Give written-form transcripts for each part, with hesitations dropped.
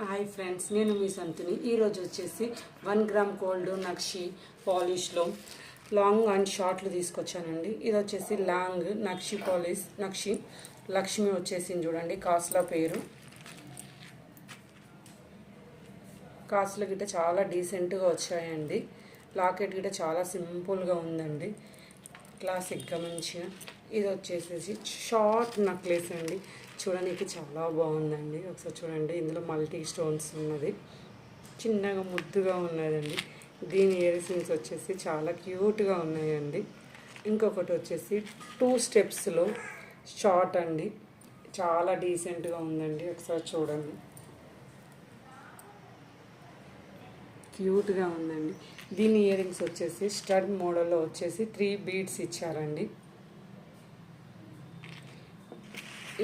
Hi friends, నేను మీ సంతుని. ఈరోజు వచ్చేసి 1 గ్రామ్ గోల్డ్ నక్షి పాలిష్లో లాంగ్ అండ్ షార్ట్లు తీసుకొచ్చానండి. ఇది వచ్చేసి లాంగ్ నక్షి పాలిష్ నక్షి లక్ష్మి వచ్చేసింది చూడండి. కాస్ట్ల పేరు కాస్ట్లో గిట్ట చాలా డీసెంట్గా వచ్చాయండి. లాకెట్ గిట్ట చాలా సింపుల్గా ఉందండి, క్లాసిక్గా మంచిగా. ఇది వచ్చేసేసి షార్ట్ నెక్లెస్ అండి. చూడడానికి చాలా బాగుందండి. ఒకసారి చూడండి, ఇందులో మల్టీ స్టోన్స్ ఉన్నది, చిన్నగా ముద్దుగా ఉన్నదండి. దీని ఇయర్ రింగ్స్ వచ్చేసి చాలా క్యూట్గా ఉన్నాయండి. ఇంకొకటి వచ్చేసి 2 స్టెప్స్లో షార్ట్ అండి, చాలా డీసెంట్గా ఉందండి. ఒకసారి చూడండి, క్యూట్గా ఉందండి. దీని ఇయర్ రింగ్స్ వచ్చేసి స్టడ్ మోడల్లో వచ్చేసి 3 బీడ్స్ ఇచ్చారండి.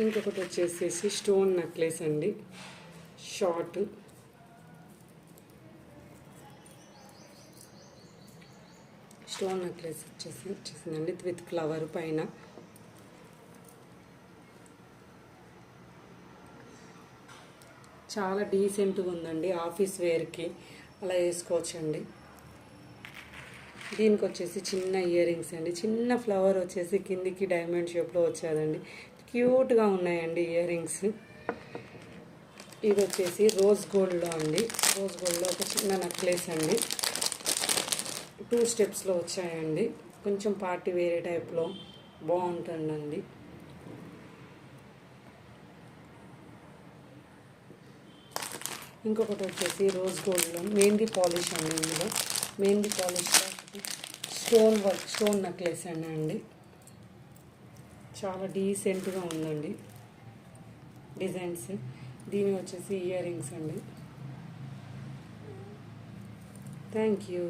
ఇంకొకటి వచ్చేసేసి స్టోన్ నెక్లెస్ అండి, షార్ట్. స్టోన్ నెక్లెస్ వచ్చేసిందండి విత్ ఫ్లవర్ పైన. చాలా డీసెంట్గా ఉందండి, ఆఫీస్ వేర్కి అలా వేసుకోవచ్చండి. దీనికి వచ్చేసి చిన్న ఇయర్ రింగ్స్ అండి, చిన్న ఫ్లవర్ వచ్చేసి కిందికి డైమండ్ షేప్లో వచ్చేదండి. క్యూట్గా ఉన్నాయండి ఇయర్ రింగ్స్. ఇది వచ్చేసి రోజ్ గోల్డ్లో అండి, రోజ్ గోల్డ్లో ఒక చిన్న నెక్లెస్ అండి. 2 స్టెప్స్లో వచ్చాయండి, కొంచెం పార్టీ వేరే టైప్లో బాగుంటుందండి. ఇంకొకటి వచ్చేసి రోజ్ గోల్డ్లో మెహందీ పాలిష్ అండి. ఇందులో మెహందీ పాలిష్లో స్టోన్ వర్క్ స్టోన్ నెక్లెస్ అండి. చాలా డీసెంట్గా ఉందండి డిజైన్స్. దీని వచ్చేసి ఇయర్ రింగ్స్ అండి. Thank you.